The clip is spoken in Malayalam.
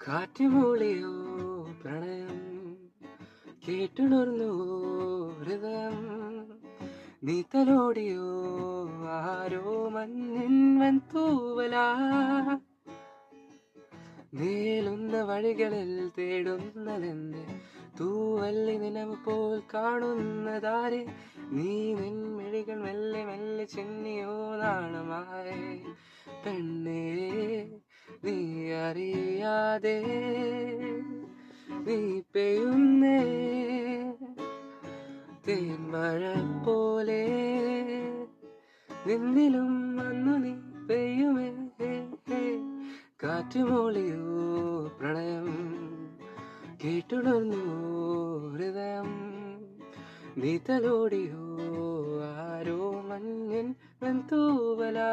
കാറ്റുമൂളിയോ പ്രണയം കേട്ടുണർന്നുവോ ഹൃദയം നീ തലോടിയോ ആരോ മഞ്ഞിൻ വൻതൂവലാ മേലുന്ന വഴികളിൽ തേടുന്നതെന്റെ തൂവല്ലി നിലവ് പോൽ കാണുന്നതാരെ നീ നിൻമിഴികൾ മെല്ലെ മെല്ലെ ചിന്നിയോ നാണമായി പെണ്ണേ നീ അറിയാതെ നീ പെയ്യുന്നേ തേന്മഴ പോലെ നിന്നിലും അന്നു നീ പെയ്യുമേ കാറ്റുമൂളിയോ പ്രണയം കേട്ടുണർന്നു ഹൃദയം നീ തലോടിയോ ആരോ മഞ്ഞിൻ വെന്തൂവലാ